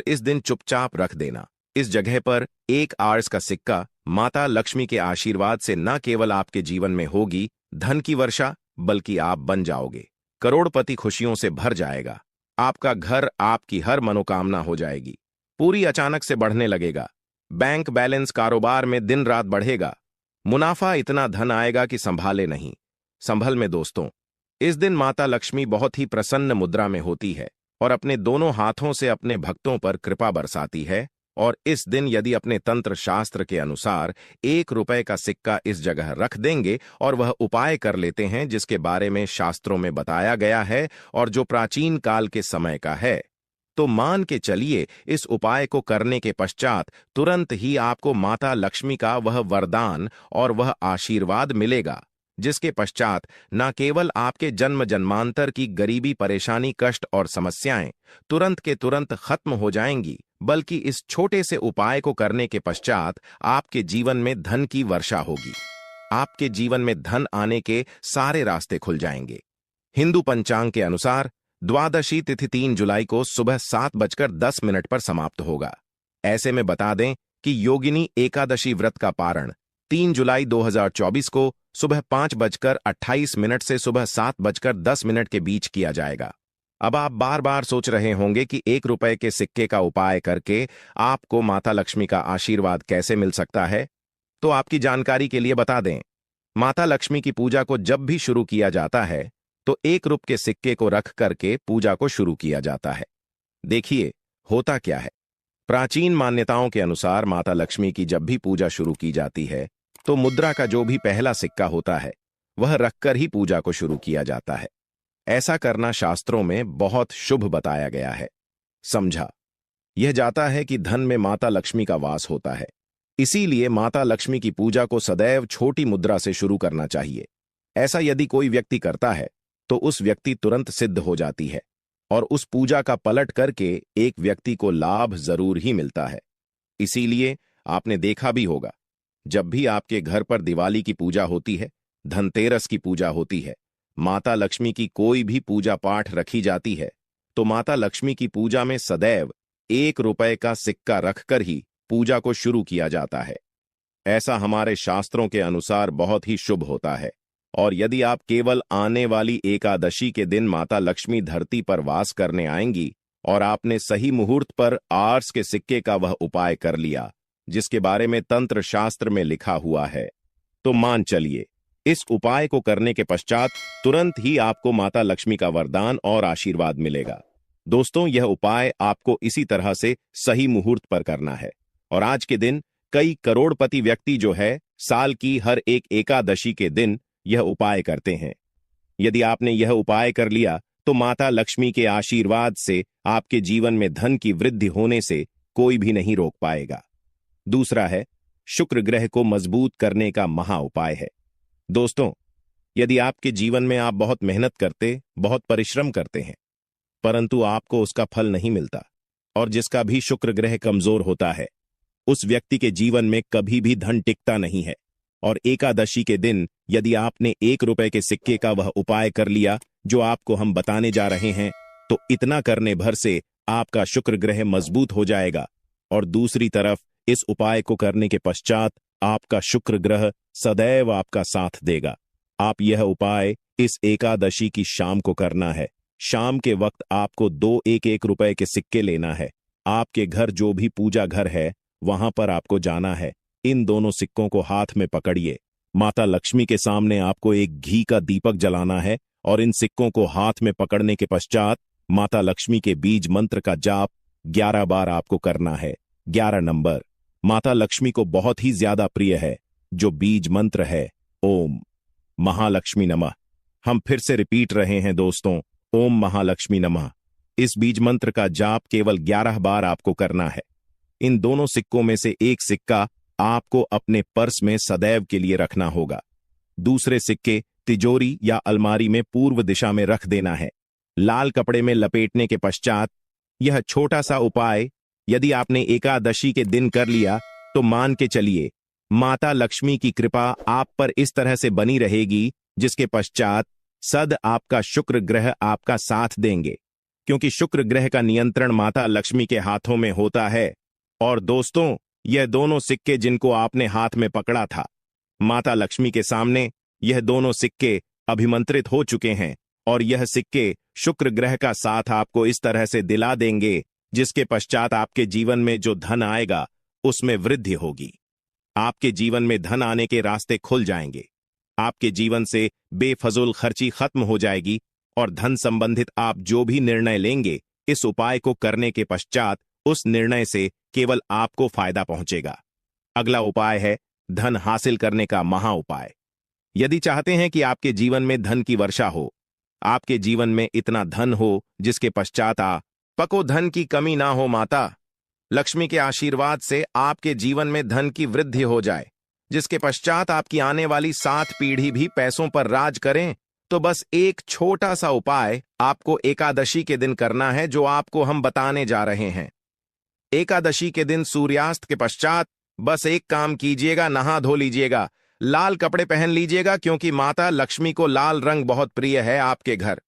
इस दिन चुपचाप रख देना। इस जगह पर एक आर्स का सिक्का माता लक्ष्मी के आशीर्वाद से न केवल आपके जीवन में होगी धन की वर्षा, बल्कि आप बन जाओगे करोड़पति। खुशियों से भर जाएगा आपका घर, आपकी हर मनोकामना हो जाएगी पूरी, अचानक से बढ़ने लगेगा। बैंक बैलेंस, कारोबार में दिन रात बढ़ेगा, मुनाफा इतना धन आएगा कि संभाले नहीं। संभल में दोस्तों, इस दिन माता लक्ष्मी बहुत ही प्रसन्न मुद्रा में होती है और अपने दोनों हाथों से अपने भक्तों पर कृपा बरसाती है। और इस दिन यदि अपने तंत्र शास्त्र के अनुसार 1 रुपए का सिक्का इस जगह रख देंगे और वह उपाय कर लेते हैं जिसके बारे में शास्त्रों में बताया गया है और जो प्राचीन काल के समय का है, तो मान के चलिए इस उपाय को करने के पश्चात तुरंत ही आपको माता लक्ष्मी का वह वरदान और वह आशीर्वाद मिलेगा, जिसके पश्चात न केवल आपके जन्म जन्मांतर की गरीबी, परेशानी, कष्ट और समस्याएं तुरंत के तुरंत खत्म हो जाएंगी, बल्कि इस छोटे से उपाय को करने के पश्चात आपके जीवन में धन की वर्षा होगी। आपके जीवन में धन आने के सारे रास्ते खुल जाएंगे। हिंदू पंचांग के अनुसार द्वादशी तिथि 3 जुलाई को सुबह 7:10 पर समाप्त होगा। ऐसे में बता दें कि योगिनी एकादशी व्रत का पारण 3 जुलाई 2024 को सुबह 5:28 से सुबह 7:10 के बीच किया जाएगा। अब आप बार बार सोच रहे होंगे कि 1 रुपए के सिक्के का उपाय करके आपको माता लक्ष्मी का आशीर्वाद कैसे मिल सकता है। तो आपकी जानकारी के लिए बता दें, माता लक्ष्मी की पूजा को जब भी शुरू किया जाता है तो 1 रुपए के सिक्के को रख करके पूजा को शुरू किया जाता है। देखिए होता क्या है, प्राचीन मान्यताओं के अनुसार माता लक्ष्मी की जब भी पूजा शुरू की जाती है तो मुद्रा का जो भी पहला सिक्का होता है वह रखकर ही पूजा को शुरू किया जाता है। ऐसा करना शास्त्रों में बहुत शुभ बताया गया है। समझा यह जाता है कि धन में माता लक्ष्मी का वास होता है, इसीलिए माता लक्ष्मी की पूजा को सदैव छोटी मुद्रा से शुरू करना चाहिए। ऐसा यदि कोई व्यक्ति करता है तो उस व्यक्ति तुरंत सिद्ध हो जाती है और उस पूजा का पलट करके एक व्यक्ति को लाभ जरूर ही मिलता है। इसीलिए आपने देखा भी होगा, जब भी आपके घर पर दिवाली की पूजा होती है, धनतेरस की पूजा होती है, माता लक्ष्मी की कोई भी पूजा पाठ रखी जाती है, तो माता लक्ष्मी की पूजा में सदैव 1 रुपए का सिक्का रखकर ही पूजा को शुरू किया जाता है। ऐसा हमारे शास्त्रों के अनुसार बहुत ही शुभ होता है। और यदि आप केवल आने वाली एकादशी के दिन माता लक्ष्मी धरती पर वास करने आएंगी और आपने सही मुहूर्त पर आर्स के सिक्के का वह उपाय कर लिया जिसके बारे में तंत्र शास्त्र में लिखा हुआ है, तो मान चलिए इस उपाय को करने के पश्चात तुरंत ही आपको माता लक्ष्मी का वरदान और आशीर्वाद मिलेगा। दोस्तों, यह उपाय आपको इसी तरह से सही मुहूर्त पर करना है। और आज के दिन कई करोड़पति व्यक्ति जो है साल की हर एक एकादशी के दिन यह उपाय करते हैं। यदि आपने यह उपाय कर लिया तो माता लक्ष्मी के आशीर्वाद से आपके जीवन में धन की वृद्धि होने से कोई भी नहीं रोक पाएगा। दूसरा है शुक्र ग्रह को मजबूत करने का महा उपाय है। दोस्तों, यदि आपके जीवन में आप बहुत मेहनत करते, बहुत परिश्रम करते हैं, परंतु आपको उसका फल नहीं मिलता और जिसका भी शुक्र ग्रह कमजोर होता है उस व्यक्ति के जीवन में कभी भी धन टिकता नहीं है। और एकादशी के दिन यदि आपने 1 रुपए के सिक्के का वह उपाय कर लिया जो आपको हम बताने जा रहे हैं, तो इतना करने भर से आपका शुक्र ग्रह मजबूत हो जाएगा। और दूसरी तरफ इस उपाय को करने के पश्चात आपका शुक्र ग्रह सदैव आपका साथ देगा। आप यह उपाय इस एकादशी की शाम को करना है। शाम के वक्त आपको 2 1-1 रुपए के सिक्के लेना है। आपके घर जो भी पूजा घर है वहां पर आपको जाना है। इन दोनों सिक्कों को हाथ में पकड़िए। माता लक्ष्मी के सामने आपको एक घी का दीपक जलाना है और इन सिक्कों को हाथ में पकड़ने के पश्चात माता लक्ष्मी के बीज मंत्र का जाप 11 बार आपको करना है। 11 नंबर माता लक्ष्मी को बहुत ही ज्यादा प्रिय है, जो बीज मंत्र है ओम महालक्ष्मी नमः। हम फिर से रिपीट रहे हैं दोस्तों, ओम महालक्ष्मी नमः। इस बीज मंत्र का जाप केवल 11 बार आपको करना है। इन दोनों सिक्कों में से एक सिक्का आपको अपने पर्स में सदैव के लिए रखना होगा। दूसरे सिक्के तिजोरी या अलमारी में पूर्व दिशा में रख देना है। लाल कपड़े में लपेटने के पश्चात यह छोटा सा उपाय यदि आपने एकादशी के दिन कर लिया तो मान के चलिए माता लक्ष्मी की कृपा आप पर इस तरह से बनी रहेगी जिसके पश्चात सद आपका शुक्र ग्रह आपका साथ देंगे। क्योंकि शुक्र ग्रह का नियंत्रण माता लक्ष्मी के हाथों में होता है। और दोस्तों, यह दोनों सिक्के जिनको आपने हाथ में पकड़ा था, माता लक्ष्मी के सामने यह दोनों सिक्के अभिमंत्रित हो चुके हैं और यह सिक्के शुक्र ग्रह का साथ आपको इस तरह से दिला देंगे जिसके पश्चात आपके जीवन में जो धन आएगा उसमें वृद्धि होगी। आपके जीवन में धन आने के रास्ते खुल जाएंगे। आपके जीवन से बेफजूल खर्ची खत्म हो जाएगी और धन संबंधित आप जो भी निर्णय लेंगे, इस उपाय को करने के पश्चात उस निर्णय से केवल आपको फायदा पहुंचेगा। अगला उपाय है धन हासिल करने का महा उपाय। यदि चाहते हैं कि आपके जीवन में धन की वर्षा हो, आपके जीवन में इतना धन हो जिसके पश्चात पको धन की कमी ना हो, माता लक्ष्मी के आशीर्वाद से आपके जीवन में धन की वृद्धि हो जाए, जिसके पश्चात आपकी आने वाली 7 पीढ़ी भी पैसों पर राज करें, तो बस एक छोटा सा उपाय आपको एकादशी के दिन करना है, जो आपको हम बताने जा रहे हैं। एकादशी के दिन सूर्यास्त के पश्चात बस एक काम कीजिएगा, नहा धो लीजिएगा, लाल कपड़े पहन लीजिएगा, क्योंकि माता लक्ष्मी को लाल रंग बहुत प्रिय है। आपके घर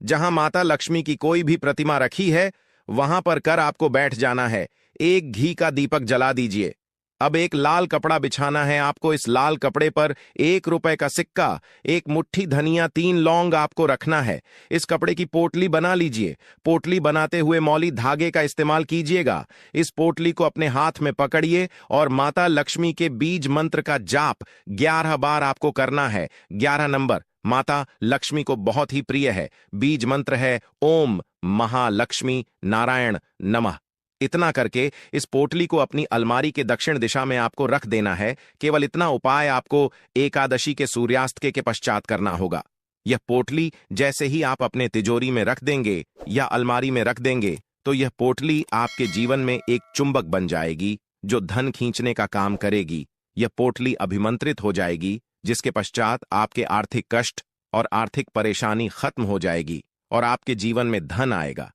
जहां माता लक्ष्मी की कोई भी प्रतिमा रखी है, वहां पर कर आपको बैठ जाना है। एक घी का दीपक जला दीजिए। अब एक लाल कपड़ा बिछाना है आपको। इस लाल कपड़े पर 1 रुपए का सिक्का, 1 मुट्ठी धनिया, 3 लौंग आपको रखना है। इस कपड़े की पोटली बना लीजिए। पोटली बनाते हुए मौली धागे का इस्तेमाल कीजिएगा। इस पोटली को अपने हाथ में पकड़िए और माता लक्ष्मी के बीज मंत्र का जाप 11 बार आपको करना है। 11 नंबर माता लक्ष्मी को बहुत ही प्रिय है। बीज मंत्र है ओम महालक्ष्मी नारायण नमः। इतना करके इस पोटली को अपनी अलमारी के दक्षिण दिशा में आपको रख देना है। केवल इतना उपाय आपको एकादशी के सूर्यास्त के पश्चात करना होगा। यह पोटली जैसे ही आप अपने तिजोरी में रख देंगे या अलमारी में रख देंगे, तो यह पोटली आपके जीवन में एक चुंबक बन जाएगी जो धन खींचने का काम करेगी। यह पोटली अभिमंत्रित हो जाएगी, जिसके पश्चात आपके आर्थिक कष्ट और आर्थिक परेशानी खत्म हो जाएगी और आपके जीवन में धन आएगा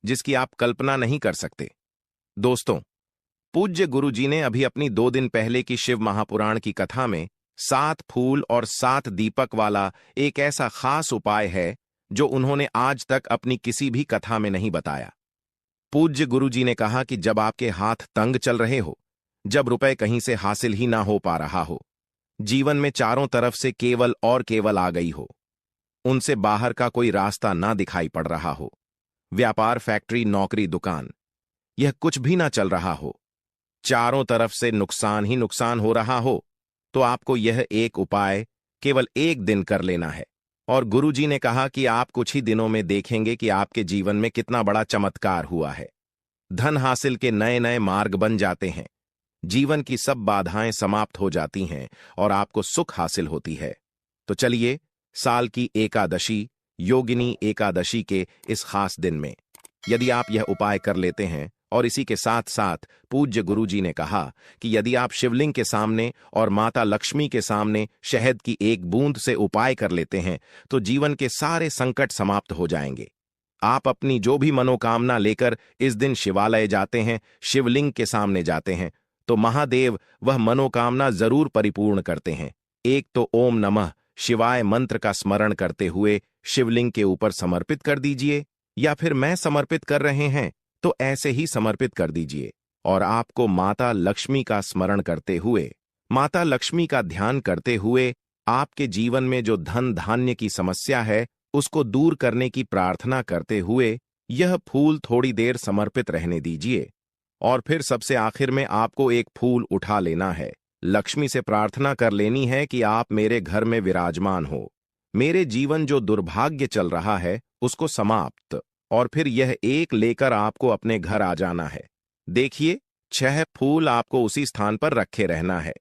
जिसकी आप कल्पना नहीं कर सकते। दोस्तों, पूज्य गुरु जी ने अभी अपनी 2 दिन पहले की शिव महापुराण की कथा में 7 फूल और 7 दीपक वाला एक ऐसा खास उपाय है जो उन्होंने आज तक अपनी किसी भी कथा में नहीं बताया। पूज्य गुरु जी ने कहा कि जब आपके हाथ तंग चल रहे हो, जब रुपए कहीं से हासिल ही ना हो पा रहा हो, जीवन में चारों तरफ से केवल और केवल आ गई हो, उनसे बाहर का कोई रास्ता ना दिखाई पड़ रहा हो, व्यापार, फैक्ट्री, नौकरी, दुकान, यह कुछ भी ना चल रहा हो, चारों तरफ से नुकसान ही नुकसान हो रहा हो, तो आपको यह एक उपाय केवल 1 दिन कर लेना है। और गुरुजी ने कहा कि आप कुछ ही दिनों में देखेंगे कि आपके जीवन में कितना बड़ा चमत्कार हुआ है। धन हासिल के नए नए मार्ग बन जाते हैं, जीवन की सब बाधाएं समाप्त हो जाती हैं और आपको सुख हासिल होती है। तो चलिए, साल की एकादशी, योगिनी एकादशी के इस खास दिन में यदि आप यह उपाय कर लेते हैं, और इसी के साथ साथ पूज्य गुरुजी ने कहा कि यदि आप शिवलिंग के सामने और माता लक्ष्मी के सामने शहद की 1 बूंद से उपाय कर लेते हैं, तो जीवन के सारे संकट समाप्त हो जाएंगे। आप अपनी जो भी मनोकामना लेकर इस दिन शिवालय जाते हैं, शिवलिंग के सामने जाते हैं, तो महादेव वह मनोकामना जरूर परिपूर्ण करते हैं। एक तो ओम नमः शिवाय मंत्र का स्मरण करते हुए शिवलिंग के ऊपर समर्पित कर दीजिए, या फिर मैं समर्पित कर रहे हैं तो ऐसे ही समर्पित कर दीजिए। और आपको माता लक्ष्मी का स्मरण करते हुए, माता लक्ष्मी का ध्यान करते हुए, आपके जीवन में जो धन धान्य की समस्या है उसको दूर करने की प्रार्थना करते हुए यह फूल थोड़ी देर समर्पित रहने दीजिए। और फिर सबसे आखिर में आपको एक फूल उठा लेना है, लक्ष्मी से प्रार्थना कर लेनी है कि आप मेरे घर में विराजमान हो, मेरे जीवन जो दुर्भाग्य चल रहा है उसको समाप्त, और फिर यह एक लेकर आपको अपने घर आ जाना है। देखिए, 6 फूल आपको उसी स्थान पर रखे रहना है।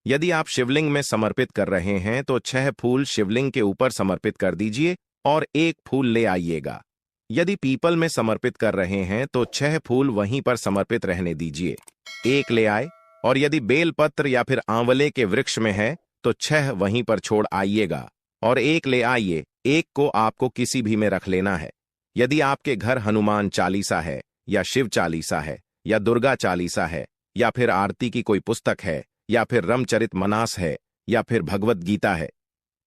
यदि आप शिवलिंग में समर्पित कर रहे हैं तो 6 फूल शिवलिंग के ऊपर समर्पित कर दीजिए और 1 फूल ले आइएगा। यदि पीपल में समर्पित कर रहे हैं तो 6 फूल वहीं पर समर्पित रहने दीजिए, 1 ले आए। और यदि बेलपत्र या फिर आंवले के वृक्ष में है तो 6 वहीं पर छोड़ आइएगा और 1 ले आइए। 1 को आपको किसी भी में रख लेना है। यदि आपके घर हनुमान चालीसा है या शिव चालीसा है या दुर्गा चालीसा है या फिर आरती की कोई पुस्तक है या फिर रामचरित मानस है या फिर भगवत गीता है,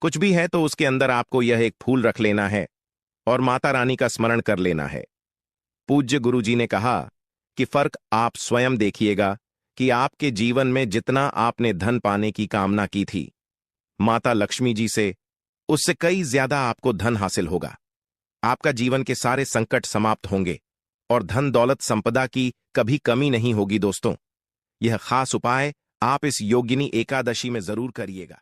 कुछ भी है, तो उसके अंदर आपको यह एक फूल रख लेना है और माता रानी का स्मरण कर लेना है। पूज्य गुरुजी ने कहा कि फर्क आप स्वयं देखिएगा कि आपके जीवन में जितना आपने धन पाने की कामना की थी माता लक्ष्मी जी से, उससे कई ज्यादा आपको धन हासिल होगा। आपका जीवन के सारे संकट समाप्त होंगे और धन दौलत संपदा की कभी कमी नहीं होगी। दोस्तों, यह खास उपाय आप इस योगिनी एकादशी में जरूर करिएगा।